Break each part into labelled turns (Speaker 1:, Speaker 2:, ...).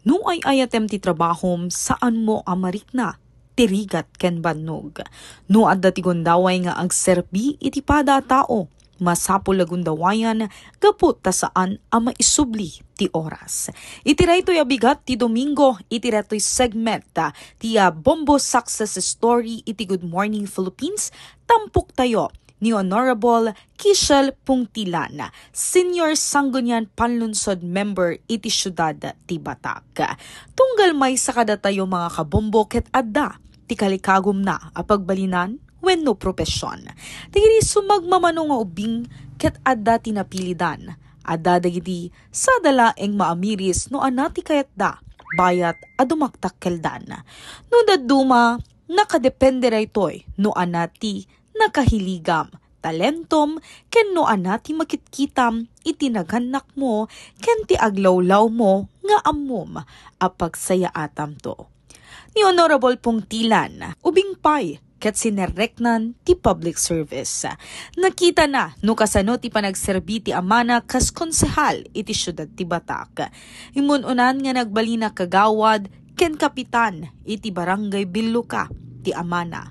Speaker 1: No ay ayatem ti trabahom saan mo amarik na, tirigat ken bannog. No adda ti gondaway nga agserbi iti pada tao, masapol la gundawayan gapot ta saan ama isubli ti oras. Itiray to'y abigat ti Domingo, itiray to'y segment ti Bombo Success Story iti Good Morning Philippines, tampok tayo ni Honorable Kishel Pungtilan, Senior Sanggunian Panlunsod Member iti Syudad ti Batak. Tunggal may sakada tayo mga kabombo ket adda, ti kalikagom na apagbalinan wenno propesyon. Tigiri sumagmamano nga ubing ket adda tinapilidan, adda dagiti sadalaeng maamiris no anati kayatda, bayat adumaktakkeldan. No daduma, nakadepende raytoy no anati nakahiligam, talentom, ken no anati makitkitam, itinaganak mo, ken ti aglawlaw mo, nga ammom, apagsayaatam to. Ni Honorable Pungtilan, ubing pay, ket sinereknan ti public service. Nakita na, no kasano ti panagserbi ti amana kas konsehal iti syudad ti Batak. Imununan nga nagbalina kagawad, ken kapitan, iti barangay Biluka, ti amana.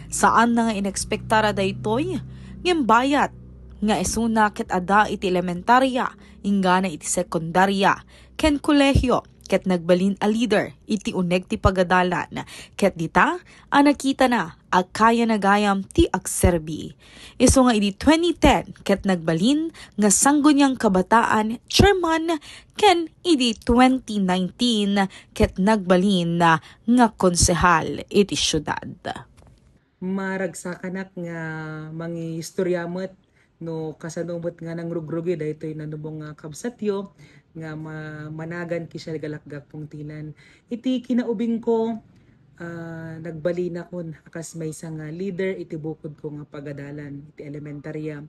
Speaker 1: Saan na nga inekspektara daytoy? Ngem bayat nga isuna ket ada iti elementarya, ingana iti sekundarya, ken kolehyo, ket nagbalin a leader iti uneg ti pagadalan, ket dita nakita na agkaya nagayam ti agserbi. Isu nga iti 2010 ket nagbalin nga Sangguniang Kabataan chairman, ken iti 2019 ket nagbalin nga konsehal iti syudad.
Speaker 2: Maragsakanak nga mangi istoryamet no kasanumot nga nang rugrugi daytoy nanubong nga kabsatyo nga managan kisya galakgak Pungtilan. Iti kinaubing ko nagbalina kon akas may isang leader iti bukod ko nga pagadalan iti elementarya.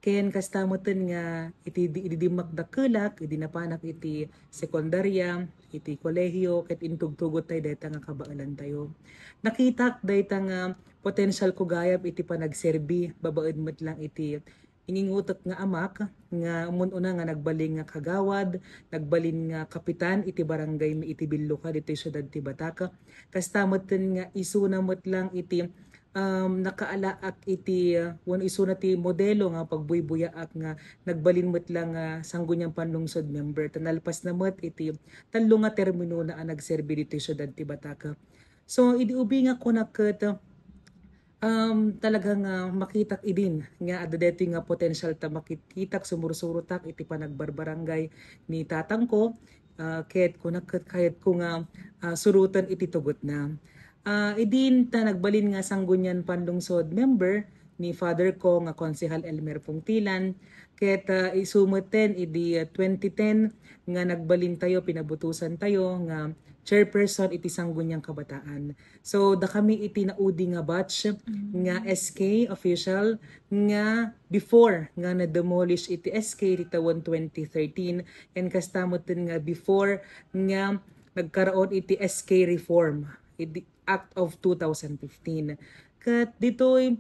Speaker 2: Ken kastamoten nga iti dimakdakelak iti napanak iti sekundarya, iti kolehyo, ket intugtugot tayo dayta nga kabaalan tayo. Nakitak dayta nga potential ko gayab iti panagserbi, babaed met lang iti iningutok nga amak, nga umununa nga nagbaling nga kagawad, nagbalin nga kapitan iti barangay mi iti Biluka dito syudad ti Batak. Kastamoten nga isuna met lang iti nakaalaak iti isuna ti modelo nga pagbuybuyaak nga nagbalin met lang Sangguniang Panlungsod member, tanalpas na met iti talo nga termino na nagserbi dito syudad ti Batak. So idiubi nga kunaket talagang makitak idin nga adadeto nga potential ta makikitak sumursurutak iti panagbarbarangay ni tatang ko, ket kunaket kayat ko nga surutan iti tugot na. Idin ta nagbalin nga Sanggunian Panlungsod member ni father ko nga Konsehal Elmer Pungtilan, ket isumeten idi 2010 nga nagbalin tayo, pinabutusan tayo nga chairperson iti Sangguniang Kabataan. So da kami iti naudi nga batch nga SK official nga before nga na-demolish iti SK iti taon 2013, and kastamoten nga before nga nagkaroon iti SK reform iti Act of 2015. Kat ditoy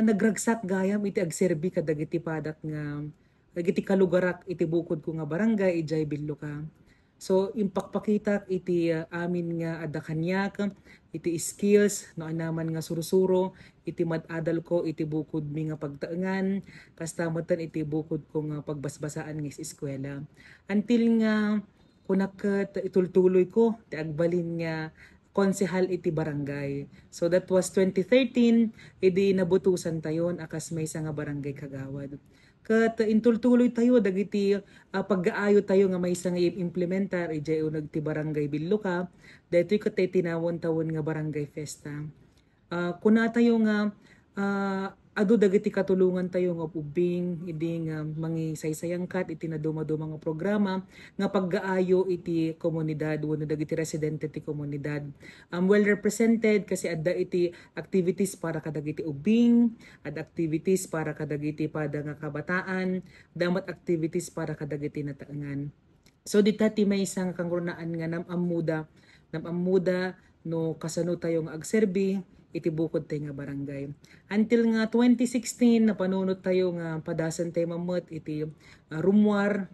Speaker 2: nagragsak gayam iti agserbi kadagiti padak nga dagiti kalugarak iti bukod ko nga barangay ijay Biluka. So impakpakitak iti amin nga adda kanyak iti skills no anaman nga surusuro iti madadal ko iti bukod mi nga pagtaengan, kastamoten iti bukod ko nga pagbasbasaan nga eskwela. Until nga kunaket itultuloy ko ti agbalin nga konsehal iti barangay. So that was 2013, idi nabutusan tayon akas may nga barangay kagawad. Kat intultuloy tayo dagiti pag-aayo tayo nga may isang implementar ijay unag ti barangay Biluka, daytoy ket tinawon tawon nga barangay festa. Kuna tayo nga adu dagiti katulungan tayo nga ubing idi nga mangi saysayang kat iti naduma-duma nga programa nga pag-aayo iti komunidad wenno dagiti residente ti komunidad. Well represented kasi adda iti activities para kadagiti ubing, adda activities para kadagiti pada nga kabataan, damat activities para kadagiti nataengan. So dita ti may isang kangrunaan nga namamuda no kasano tayo nga agserbi iti bukod tayo nga barangay. Until nga 2016 napanunod tayo nga padasan tayo mamot iti rumwar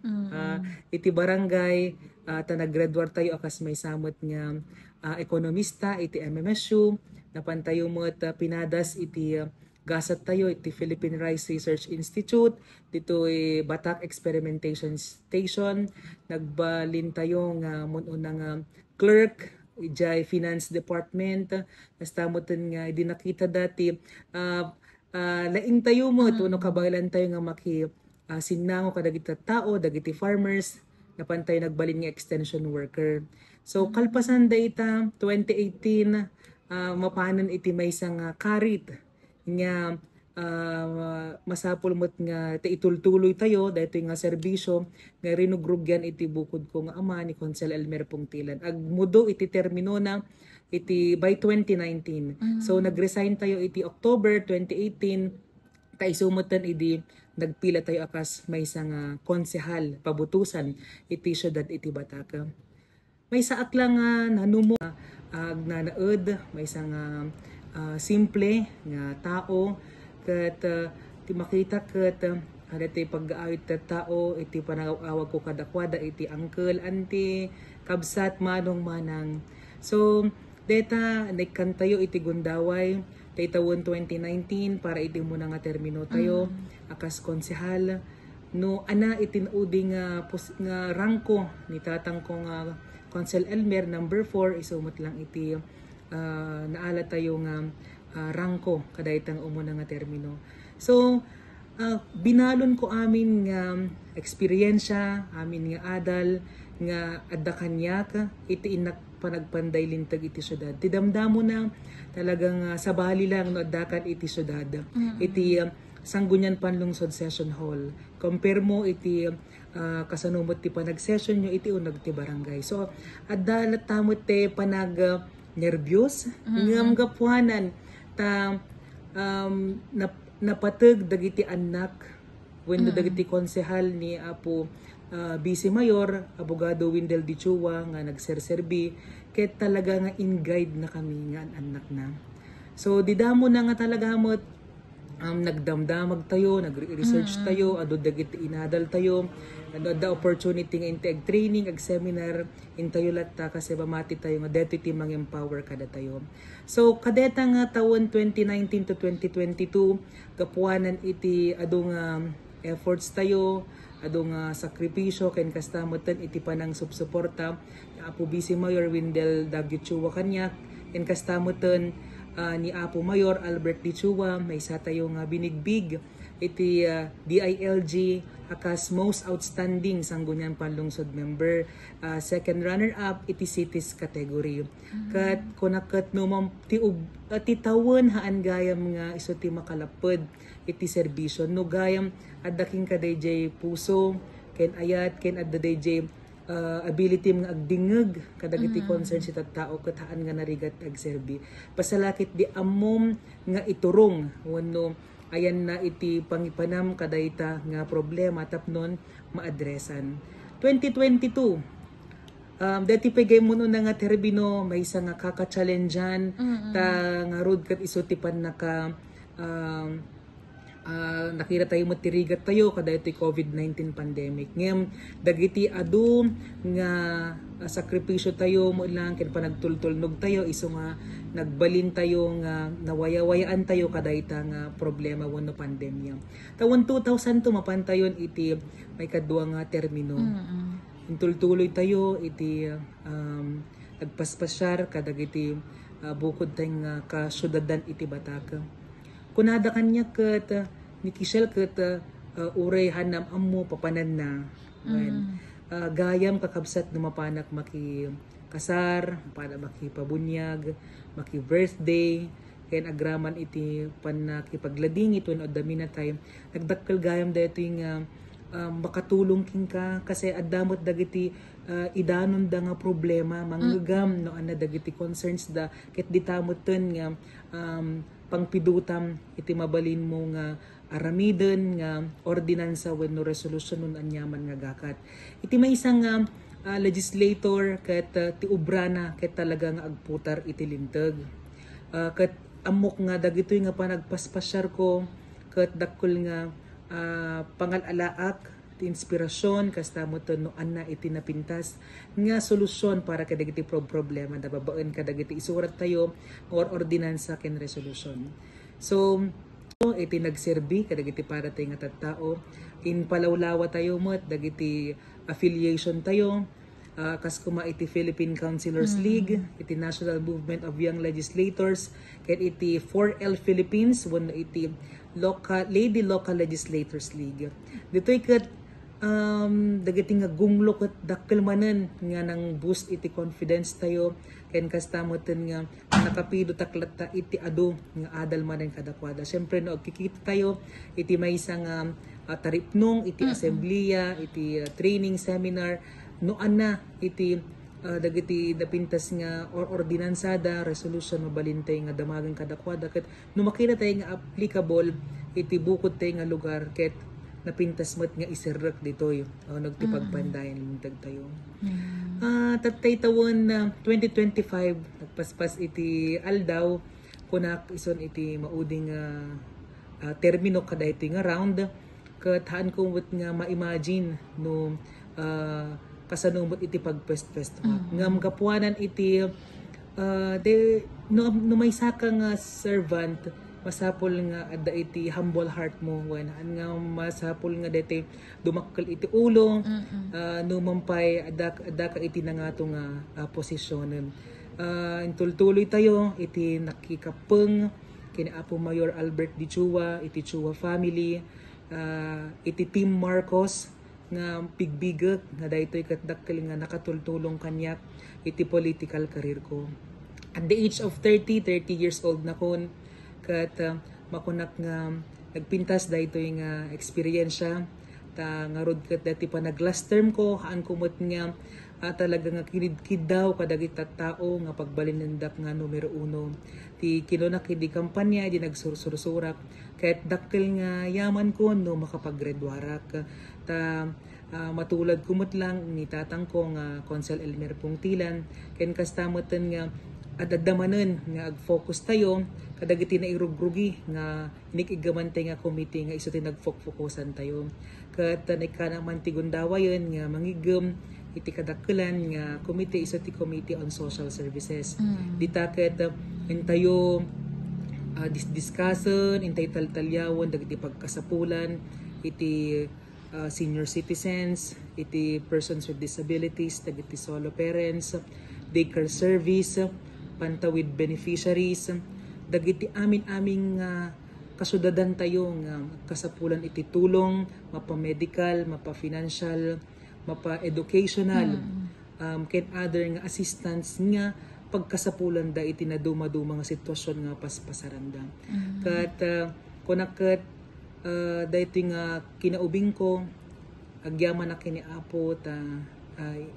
Speaker 2: iti barangay ta nag-graduate tayo akas may samot nga ekonomista iti MMSU, napantayo mo at pinadas iti gasat tayo iti Philippine Rice Research Institute, dito Batak Experimentation Station, nagbalin tayo nga muna nga clerk ijay Finance Department, nastamutan nga di nakita dati laing tayo mo no kabalan tayo nga maki sinango kadagiti tao dagiti farmers napantay nagbalin nga extension worker. So kalpasan data 2018 mapanan iti maysa nga karit nga masapul mo't nga itultuloy tayo dahito nga serbisyo nga rinugrugyan iti bukod ko nga ama ni Consel Elmer Pungtilan. Agmudo iti termino na iti by 2019. So nagresign tayo iti October 2018 kaisumutan iti nagpila tayo akas may nga konsehal pabutusan iti syudad iti Batak. May saak lang nanumo agnanaed may nga simple nga tao ket ti makita ket ti pag-aawit ta tao iti panawag ko kadakwada iti uncle auntie kabsat manong manang. So deta nagkantayo iti Gundaway tay tawon 2019 para iti muna nga termino tayo akas konsehal no ana iti uding nga rangko ni tatang ko nga Consel Elmer number 4 isumot lang iti naala tayo nga rangko kadaytang umuna nga termino. So binalon ko amin nga eksperyensya amin nga adal nga adda kanyak iti inak panagpanday lintag iti syudad. Ti damdamo na talagang sabali lang no addakan iti syudad. Iti Sangguniang Panlungsod Session Hall. Compare mo iti kasanumot ti panag-session nyo iti unag ti barangay. So adda latamot ti panag nervyos ngam gapuanan ta napateg dagiti anak wenno dagiti konsehal ni Apo Vice Mayor Abogado Windel Dichua nga nagserserbi ket talaga nga in-guide na kami nga anak na. So didamo na nga talaga mo nagdamdamag tayo, nagre-research tayo, ado dagiti inadal tayo, ada opportunity nga integ training, ag seminar, intayo latta kasi bamati tayo nga deto iti mang-empower kada tayo. So kadeta nga tawon 2019 to 2022, kapuanan iti ado nga efforts tayo, ado nga sakripisyo ken kastamutan iti panang subsuporta Apo Vice Mayor Windel Dichua kanyak ken kastamutan ni Apo Mayor Albert Dichua may isa tayo nga binigbig iti DILG akas most outstanding Sangguniang Panlungsod member, second runner up iti cities category. Kat kunakat no ti tawon haan gayam nga iso ti makalapod iti serbisyo no gayam addaking kadayjay puso ken ayat ken adda dayjay ability mga agdingeg kadagiti concern si tattao ket haan nga narigat ag serbi. Pasalakit di amom nga iturong wenno ayan na iti pangipanam kadayta nga problema tapnon maadresan. 2022 dati pagay mo na nga terbino may isa nga kaka-challengean ta nga road kat iso ti pan naka nakita tayo matirigat tayo kada iti COVID-19 pandemic. Ngayon, dagiti adu nga sakripisyo tayo mo lang ken panagtultulnog tayo iso nga nagbalin tayo nga nawaya-wayaan tayo kada ita nga problema wenno pandemya. Tawon 2000 mapantayon iti may kadua nga termino. Intultuloy tayo iti nagpaspasyar kadagiti bukod tayong kasyudadan iti Batak. Kunada kanya ket ni Kishel ket uray hanam ammo papanan na. Gayam kakabsat no mapanak maki kasar, para makipabunyag, maki birthday, ken agraman iti panakipaglading ito no dami na tayo. Nagdakkel gayam dayto nga makatulong king ka kasi adamot dagiti idanon da nga problema manggagam no ana dagiti concerns da ket ditamoten nga pangpidutam iti mabalin mo nga aramiden nga ordinansa wenno resolution nun anyaman nga gakat. Iti may isang legislator ket ti ubrana ket talaga nga agputar iti linteg. Ket amok nga dagitoy nga panagpaspasyar ko ket dakkel nga pangalalaak inspirasyon kastamo to no anna iti napintas nga solusyon para kadagiti problema da babaan kadagiti isurat tayo or ordinansa ken resolution. So iti nagserbi kadagiti para tayo nga tattao in palawlawa tayo met dagiti affiliation tayo kas kuma iti Philippine Councilors League, iti National Movement of Young Legislators, ket iti 4L Philippines, wenno iti Lady Local Legislators League. Dito'y ket dagiti nga gunglo ket dakkel manen nga nang boost iti confidence tayo ken kastamoten nga nakapido taklat ta iti adu nga adal manen kadakwada. Syempre no agkikita tayo iti maysa nga taripnong iti assembleya, iti training seminar no ana iti dagiti napintas nga or ordinansada resolution mabalintay nga damagan kadakwada ket no makita tayo nga applicable iti bukod tayo nga lugar ket napintas met nga iserrek ditoy nagtipagpandayan lintag tayo. Tatay tawon 2025 nagpaspas iti aldaw kunak ison iti mauding termino kada iti nga round ket haan ko met nga ma-imagine no kasanumot iti pagpest-pest ngam kapuanan iti no may saka nga servant masapol nga adda iti humble heart mo when nga masapol nga dete dumakkel iti ulong no mampay adda ka iti nangato nga posisyonen intultuloy tayo iti nakikapeng kini Apo Mayor Albert D. Chua iti Chua family iti Team Marcos nga pigbigak nga daytoy ket dakkel nga nakatultulong kanyak iti political career ko at the age of 30 years old na kon ket makunak nga nagpintas daytoy nga eksperyensya ta nga rod ket dati pa nag last term ko haan kumot nga talaga nga kinidkid daw kadagiti tattao nga pagbalinendak nga numero 1 ti kinunak idi kampanya di nagsursursurak ket dakkel nga yaman ko no makapaggraduarak ta matulad kumot lang ni tatang ko nga Consel Elmer Pungtilan ken kastamoten nga adadamanen nga ag-focus tayo kadagiti na irugrugi nga inikigamantay nga committee nga iso ti nagfokusan tayo ket naikana man ti gundawayon nga mangigem iti kadakkelan nga committee iso ti Committee on Social Services ditaket tayo discussion intay taltalyawon dagiti pagkasapulan iti senior citizens iti persons with disabilities dagiti solo parents daycare service pantawid beneficiaries dagiti amin-aming kasudadan tayo nga kasapulan iti tulong mapa-medical mapa-financial mapa-educational ken other nga assistance nga pagkasapulan da iti naduma-duma nga sitwasyon nga paspasaranda ket kunaket daytoy nga kinaubing ko agyaman na kini Apo ta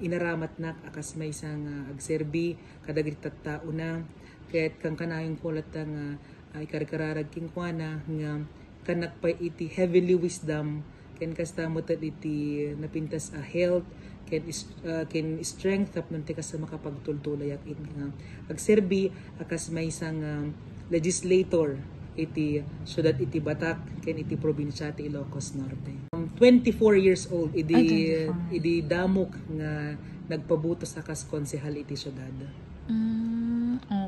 Speaker 2: inaramat nak akas may isang agserbi kadagiti tattao na ket kang kanayong kulat nga ikarkararag kinkwana nga kanak pa iti heavenly wisdom ken kastamotan iti napintas health ken strength tapnon ti kas makapagtultulayak it nga agserbi akas may isang legislator iti syudad iti Batak ken iti probinsya ti Ilocos Norte. 24 years old idi damok nga nagpabutos akas konsehal iti syudad.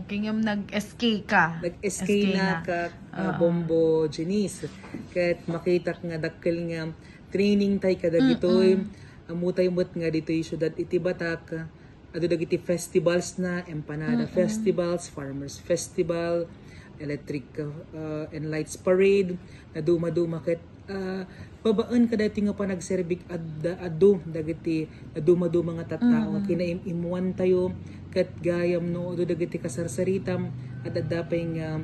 Speaker 1: Okay, ngam nag-SK ka.
Speaker 2: Nag-SK na ka Bombo Jenice. Ket makita nga dakkel nga training tay kadagitoy amutay mot nga ditoy syudad iti Batak. Adu dagiti festivals na Empanada Festivals, Farmers Festival, Electric and Lights Parade na duma-duma ket babaan kada iti nga panagserbik adu dagiti duma-duma nga tattao nga kinaimuan tayo ket gayam no adu dagiti kasarsaritam at adapay nga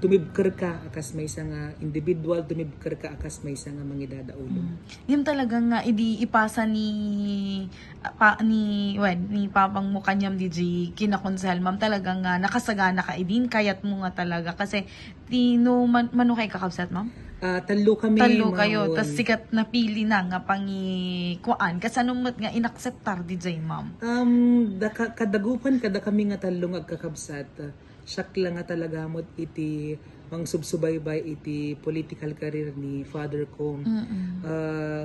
Speaker 2: tumibker ka akas may isang individual tumibker ka akas may isang mangidadaulo.
Speaker 1: Yun talaga nga idi ipasa ni papang mo kanyam DJ kinakonsel ma'am talaga nga nakasagana ka idin kayat mo nga talaga kasi tino mano kay kakabsat ma'am?
Speaker 2: Talo kami.
Speaker 1: Talo kayo tas sikat na pili na nga kuan kasanumot nga inakseptar DJ ma'am.
Speaker 2: Kadagupan kada kami nga talo nga kakabsat. Siyak lang nga talaga mo iti mang subsubaybay iti political career ni father ko.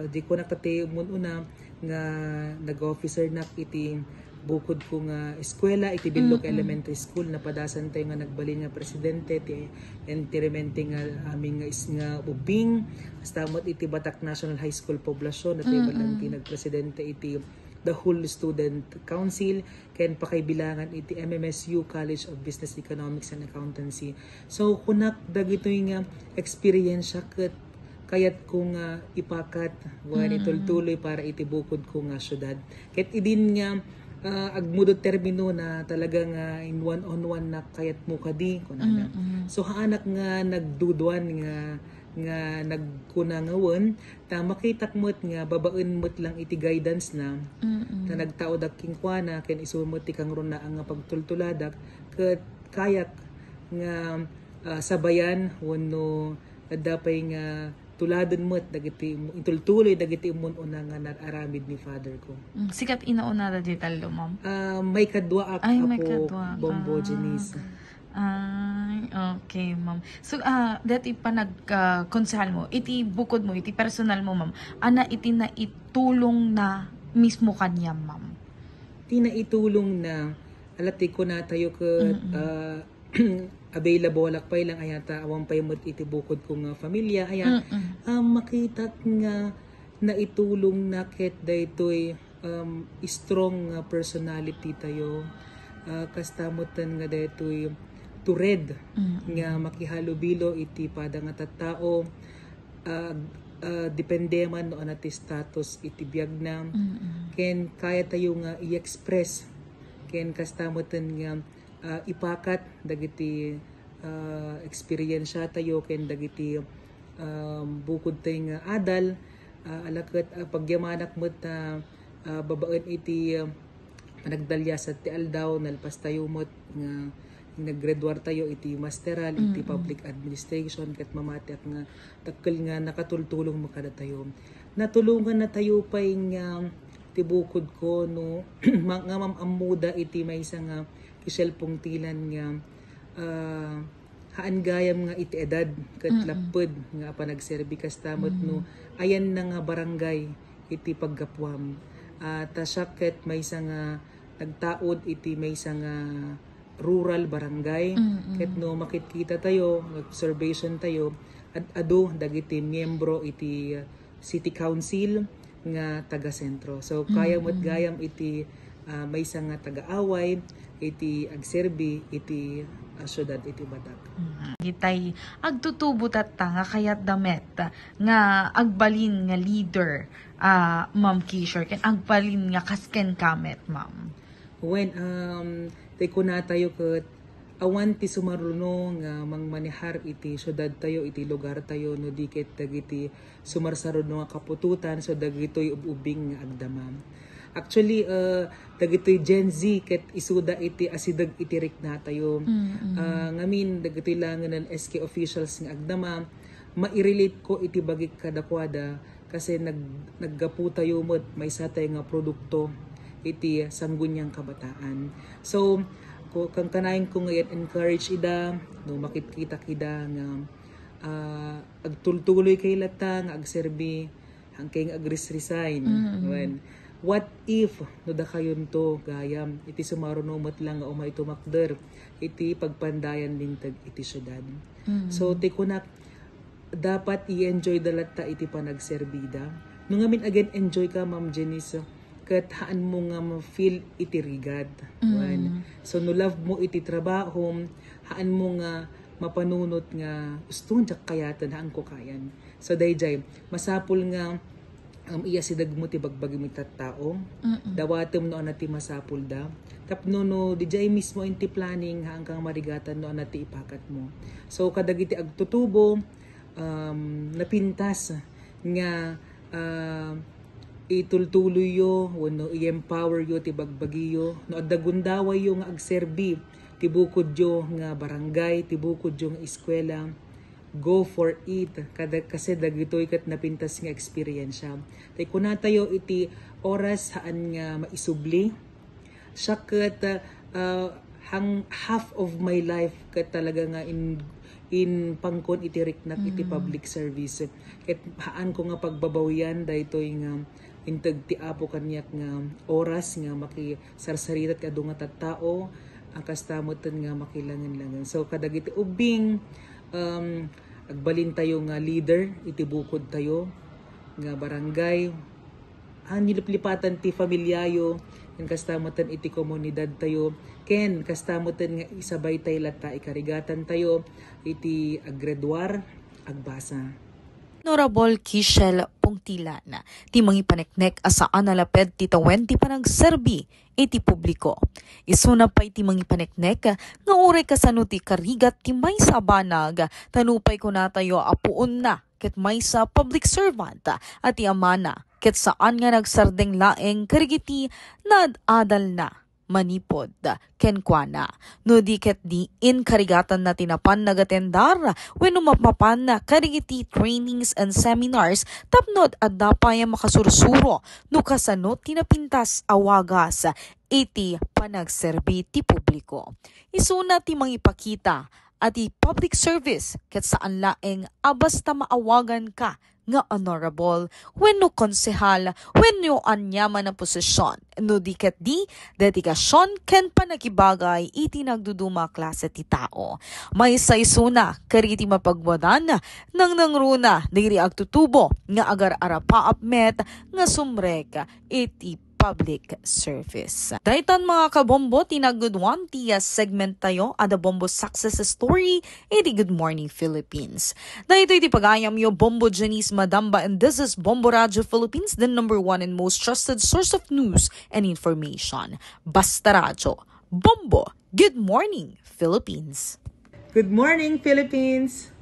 Speaker 2: Di ko nakatay una nga nag-officer na iti bukod ko nga eskwela iti Bilog Elementary School napadasan tayo nga nagbalin nga presidente ti enterimente nga aming nga ubing hasta iti Batak National High School poblasyon at tayo ti nagpresidente iti the whole student council ken pakaibilangan iti MMSU College of Business Economics and Accountancy. So kunak dagitoy nga experience ket kayat ko nga ipakat wan itultuloy para iti bukod ko nga syudad. Ket idin nga agmudot termino na talagang in one-on-one na kayat mo kadi kunana. So haanak nga nagduduan nga nagkunangawan ta makitak mo't nga babaen mo't lang iti guidance na na nagtaod ak kingkwana ken isumot ti kang runa ang pagtultuladak ket kayak nga sabayan wenno dapay nga tuladen mo't dagiti itultuloy dagiti umon una nga nararamid ni father ko.
Speaker 1: Sikat inauna da ditalo, ma'am?
Speaker 2: May kadwa
Speaker 1: Ay, may
Speaker 2: ako
Speaker 1: kadwa.
Speaker 2: Bombo Janice.
Speaker 1: Ay, okay, ma'am. So, dati pa nag-konsehal mo, iti bukod mo, iti personal mo, ma'am, ana iti na itulong na mismo kanya, ma'am?
Speaker 2: Iti na itulong na alati ko na tayo available lakpay lang ayata awang pay mo iti bukod kong familia ayan makita nga na itulong na ket daytoy strong personality tayo kastamutan nga daytoy tured nga makihalubilo iti pada nga tattao depende man no anati status iti biag na ken kaya tayo nga i-express ken kastamutan nga ipakat dagiti experience tayo ken dagiti bukod tayo nga adal alakat pagyamanak mo ta babaen iti panagdalya sa ti aldaw nalpas tayo mo nga naggraduar tayo iti masteral iti public administration ket mamati nga takkel nga nakatultulong mo kada tayo natulungan na tayo pay nga ti bukod ko no nga mamamuda iti maysa nga kiselpong tilan nga haan gayam nga iti edad ket lapud nga panagserbi kastamot no ayan na nga barangay iti paggapuam ta ket maysa nga nagtaod iti maysa nga rural barangay ket no makikita tayo observation tayo adu dagiti miyembro iti city council nga taga sentro so kaya mo't gayam iti maysa nga taga-away iti agserbi iti syudad iti Batak.
Speaker 1: Itay agtutubot at nga kayat damet nga agbalin nga leader Ma'am Kishore ken agbalin nga kasken kamet ma'am.
Speaker 2: When tay ko na tayo ket awan ti sumaruno nga mangmanihar iti syudad tayo iti lugar tayo no diket dagiti sumarsaruno nga kapututan so dagitoy ubing nga agdamam. Actually, dagitoy Gen Z ket isuda iti asidag itirik na tayo. Ngamin dagitoy langan ng SK officials nga agdama, mairelate ko iti bagik kadakwada kasi naggapu tayo mo may satay nga produkto iti sanggunyang kabataan. So, kang kanayin ko ngayon encourage ida, no makikita kida nga agtultuloy kay lata nga agserbi hangking agresign. What if no da kayon to gayam iti sumarunumot lang nga umay tumakder iti pagpandayan lintag iti syudad. So ti kunak dapat i-enjoy dalata iti panagserbida. No ngamin again enjoy ka Ma'am Janice ket haan mo nga ma-feel iti rigad. So no love mo iti trabaho, haan mo nga mapanunot nga gusto jak kayatan haan ko kayan. So dayjay masapul nga iya sidag mo ti bagbagi mo tattao dawatem no anati masapul da tapno no dijay mismo inti planning hanggang marigatan no anati ipakat mo so kadagiti agtutubo napintas nga itultuloy yo wenno i-empower yo ti bagbagi yo no adagundaway yo nga agserbi ti bukod yo nga barangay ti bukod yo nga eskwela go for it kasi dagitoy kat napintas nga experience tay kuna tayo iti oras haan nga maisubli siya kat half of my life kat talaga nga in pangkon iti riknak iti public service. Ket haan ko nga pagbabawian daytoy nga integ ti apo kanyak nga oras nga makisarsaritat kadu nga tattao ang kastamoten nga makilangan-langan. So kadagiti ubing agbalin tayo nga leader iti bukod tayo nga barangay niliplipatan ti familyayo ken kastamoten iti komunidad tayo ken kastamoten nga isabay tayo lata ikarigatan tayo iti aggraduar agbasa.
Speaker 1: Honorable Kishel Pongtilan, ti mangi paneknek asaan nalaped ti 20 panagserbi iti publiko. Isuna pa iti mangi paneknek nga uray kasano ti karigat ti maysa banag tanupay ko na tayo apuon na ket maysa public servant at ti amana ket saan nga nagsardeng laeng karigiti nadadal na manipod kenkwana. No di ket di in karigatan na tinapan nagatendar wenno mapapan na karigiti trainings and seminars tapnod adda pay makasursuro no kasano tinapintas awagas iti panagserbi ti publiko. Isuna ti mangipakita at ti public service ket saan laeng abasta maawagan ka nga honorable, wenno konsehal, wenno anyaman na posisyon, no di ket di, dedikasyon ken panagibagay iti nagduduma klase ti tao. May saysuna, kariti mapagwadan, nang nangruna, diri agtutubo, nga agar arapa apmet, nga sumrek, iti public service. Daytan mga kabombo, tinagudwan tiya segment tayo ada Bombo Success Story iti Good Morning Philippines. Dahito iti pagayam yo Bombo Janice Madamba and this is Bombo Radio Philippines, the #1 and most trusted source of news and information. Basta Radio. Bombo. Good morning, Philippines.
Speaker 2: Good morning, Philippines!